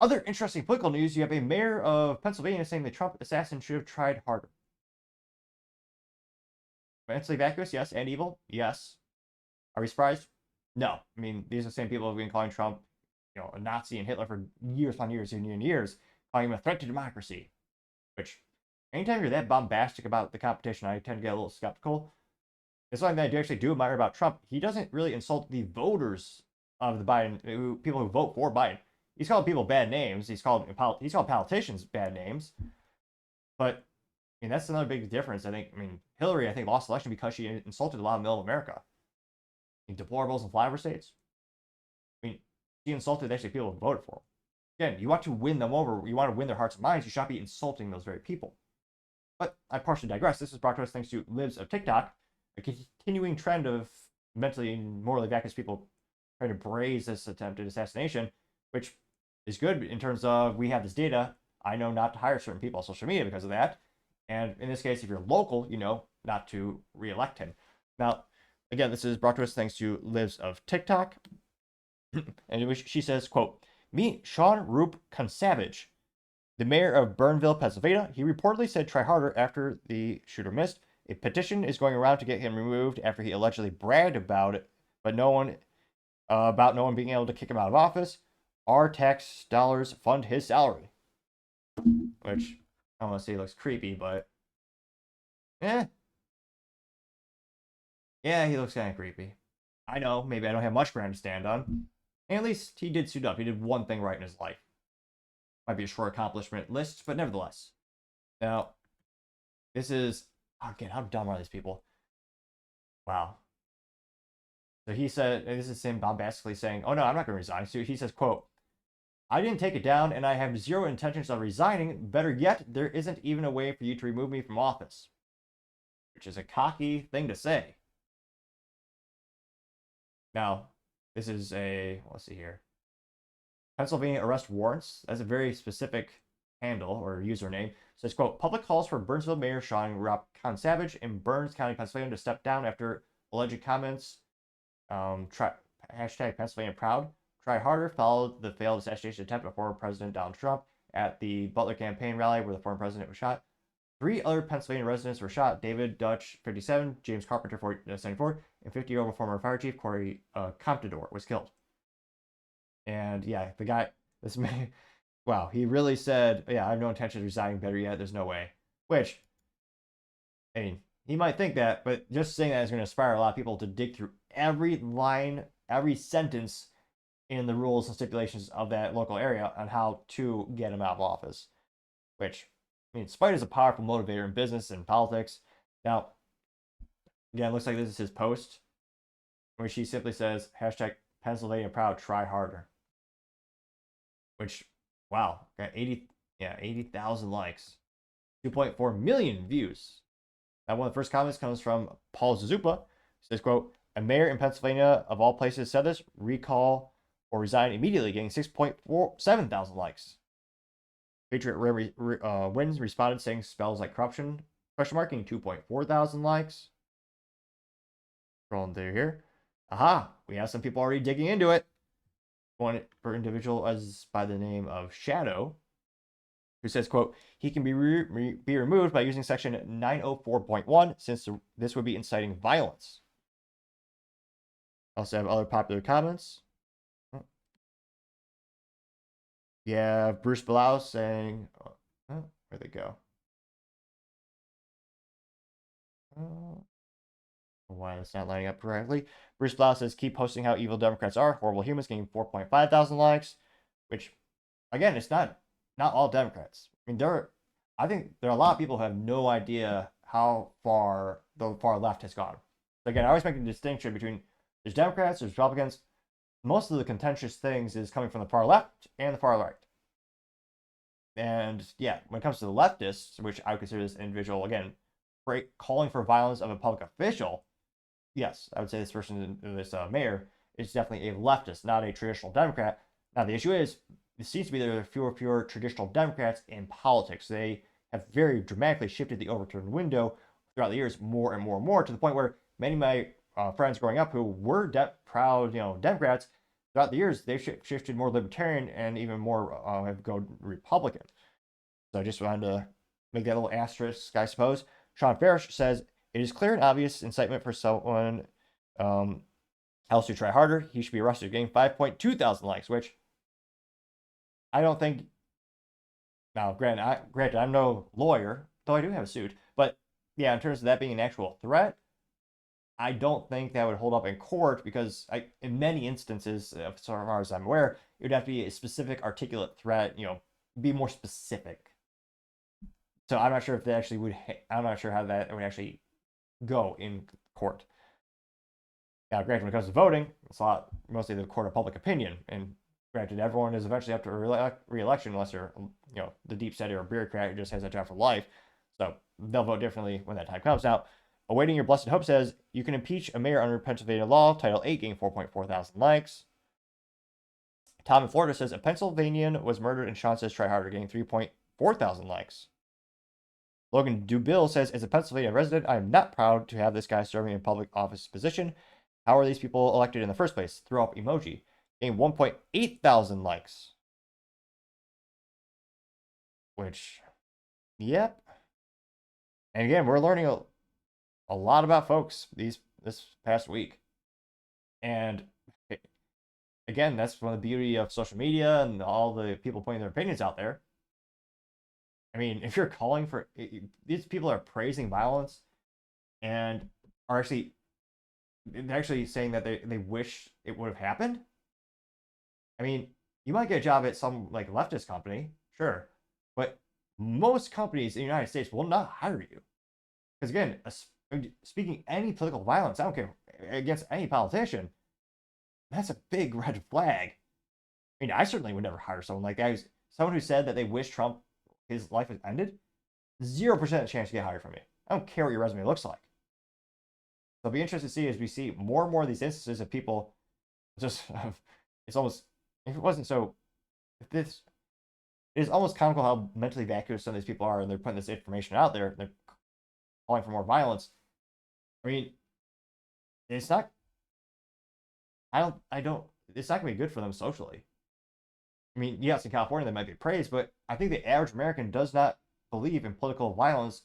Other interesting political news, you have a mayor of Pennsylvania saying the Trump assassin should have tried harder. Mentally vacuous, yes. And evil, yes. Are we surprised? No. I mean, these are the same people who have been calling Trump, a Nazi and Hitler for years upon years and years, calling him a threat to democracy. Which, anytime you're that bombastic about the competition, I tend to get a little skeptical. It's something that I do admire about Trump. He doesn't really insult the voters of the Biden, people who vote for Biden. He's called people bad names. He's called politicians bad names. But I mean, that's another big difference. I mean, Hillary, lost the election because she insulted a lot of middle America. I mean, deplorables and flyover states. I mean, she insulted actually people who voted for her. Again, you want to win them over. You want to win their hearts and minds. You should not be insulting those very people. But I partially digress. This is brought to us thanks to Libs of TikTok, a continuing trend of mentally and morally vacuous people trying to braze this attempted assassination, which is good in terms of we have this data. I know not to hire certain people on social media because of that. And in this case, if you're local, you know not to re-elect him. Now, again, this is brought to us thanks to Lives of TikTok. And she says, quote, meet Sean Roop Consavage, the mayor of Bernville, Pennsylvania. He reportedly said try harder after the shooter missed. A petition is going around to get him removed after he allegedly bragged about it, but no one being able to kick him out of office. Our tax dollars fund his salary. Which, I don't want to say looks creepy, but yeah, he looks kind of creepy. I know, maybe I don't have much ground to stand on. And at least he did suit up. He did one thing right in his life. Might be a short accomplishment list, but nevertheless. Now, this is, again, how dumb are these people? Wow. So he said, and this is him bombastically saying, oh no, I'm not going to resign. So he says, quote, I didn't take it down and I have zero intentions of resigning. Better yet, there isn't even a way for you to remove me from office. Which is a cocky thing to say. Now, this is let's see here. Pennsylvania arrest warrants. That's a very specific handle or username. It says, quote, public calls for Burnsville Mayor Sean Roop Consavage in Burns County, Pennsylvania to step down after alleged comments. Hashtag Pennsylvania Proud. Try harder followed the failed assassination attempt of former President Donald Trump at the Butler campaign rally where the former president was shot. 3 other Pennsylvania residents were shot. David Dutch, 57, James Carpenter, 74, and 50-year-old former fire chief Corey Comptador was killed. And yeah, the guy, this man, wow, he really said, yeah, I have no intention of resigning. Better yet, there's no way. Which, I mean, he might think that, but just saying that is going to inspire a lot of people to dig through every line, every sentence in the rules and stipulations of that local area on how to get him out of office. Which, I mean, spite is a powerful motivator in business and politics. Now, again, it looks like this is his post, where she simply says, hashtag Pennsylvania Proud, try harder. Which, wow, got 80,000 likes, 2.4 million views. Now, one of the first comments comes from Paul Zazupa. He says, quote, a mayor in Pennsylvania, of all places, said this, recall or resign immediately, getting 6.47 thousand likes. Patriot Wins responded saying spells like corruption, question mark, getting 2.4 thousand likes. Scrolling through here. Aha, we have some people already digging into it. One per individual as by the name of Shadow, who says, quote, he can be removed by using section 904.1 since this would be inciting violence. Also have other popular comments. Yeah, Bruce Blau saying, where'd they go? Why that's not lining up correctly. Bruce Blau says, keep posting how evil Democrats are. Horrible humans, getting 4.5 thousand likes. Which, again, it's not all Democrats. I mean, I think there are a lot of people who have no idea how far the far left has gone. So again, I always make a distinction between there's Democrats, there's Republicans. Most of the contentious things is coming from the far left and the far right. And yeah, when it comes to the leftists, which I would consider this individual, again, calling for violence of a public official, yes, I would say this person, this mayor, is definitely a leftist, not a traditional Democrat. Now, the issue is, it seems to be there are fewer traditional Democrats in politics. They have very dramatically shifted the overturned window throughout the years more and more and more, to the point where many of my friends growing up who were proud, Democrats, throughout the years, they've shifted more libertarian and even more have gone Republican. So I just wanted to make that little asterisk, I suppose. Sean Farish says, it is clear and obvious incitement for someone else to try harder. He should be arrested, getting 5.2 thousand likes, which I don't think. Now, granted, I'm no lawyer, though I do have a suit. But yeah, in terms of that being an actual threat, I don't think that would hold up in court because in many instances, as far as I'm aware, it would have to be a specific articulate threat, be more specific. So I'm not sure if they actually would, I'm not sure how that would actually go in court. Now, granted, when it comes to voting, it's mostly the court of public opinion. And granted, everyone is eventually up to re-election unless you're, the deep state or a bureaucrat who just has that job for life. So they'll vote differently when that time comes. Now, Awaiting Your Blessed Hope says, you can impeach a mayor under Pennsylvania law, Title 8, getting 4.4 thousand likes. Tom in Florida says, a Pennsylvanian was murdered and Sean says, try harder, getting 3.4 thousand likes. Logan Dubill says, as a Pennsylvania resident, I am not proud to have this guy serving in public office position. How are these people elected in the first place? Throw up emoji. Getting 1.8 thousand likes. Which, yep. And again, we're learning a lot about folks this past week. And again, that's one of the beauty of social media and all the people putting their opinions out there. I mean, if you're calling for, these people are praising violence and are actually saying that they wish it would have happened. I mean, you might get a job at some like leftist company, sure, but most companies in the United States will not hire you. Because again, speaking any political violence, I don't care, against any politician, that's a big red flag. I mean, I certainly would never hire someone like that. Someone who said that they wish Trump, his life has ended, 0% chance to get hired from me. I don't care what your resume looks like. So it'll be interesting to see as we see more and more of these instances of people just, it's almost, if it wasn't so, if this, it is almost comical how mentally vacuous some of these people are, and they're putting this information out there, and they're calling for more violence. I mean, it's not, it's not going to be good for them socially. I mean, yes, in California, they might be praised, but I think the average American does not believe in political violence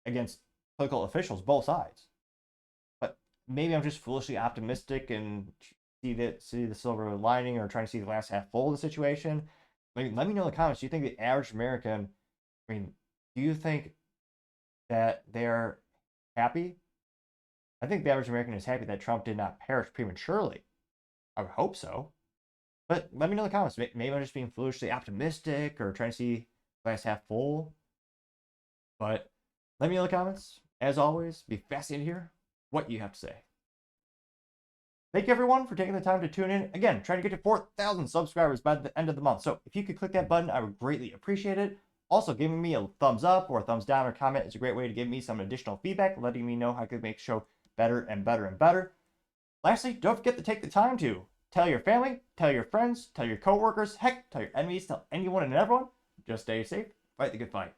against political officials, both sides. But maybe I'm just foolishly optimistic and see the silver lining, or trying to see the glass half full of the situation. Let me know in the comments. Do you think the average American, I mean, do you think that they're happy? I think the average American is happy that Trump did not perish prematurely. I would hope so. But let me know in the comments. Maybe I'm just being foolishly optimistic or trying to see glass half full. But let me know in the comments. As always, be fascinated to hear what you have to say. Thank you, everyone, for taking the time to tune in. Again, trying to get to 4,000 subscribers by the end of the month. So if you could click that button, I would greatly appreciate it. Also, giving me a thumbs up or a thumbs down or comment is a great way to give me some additional feedback, letting me know how I could make the show better and better and better. Lastly, don't forget to take the time to tell your family, tell your friends, tell your coworkers, heck, tell your enemies, tell anyone and everyone. Just stay safe, fight the good fight.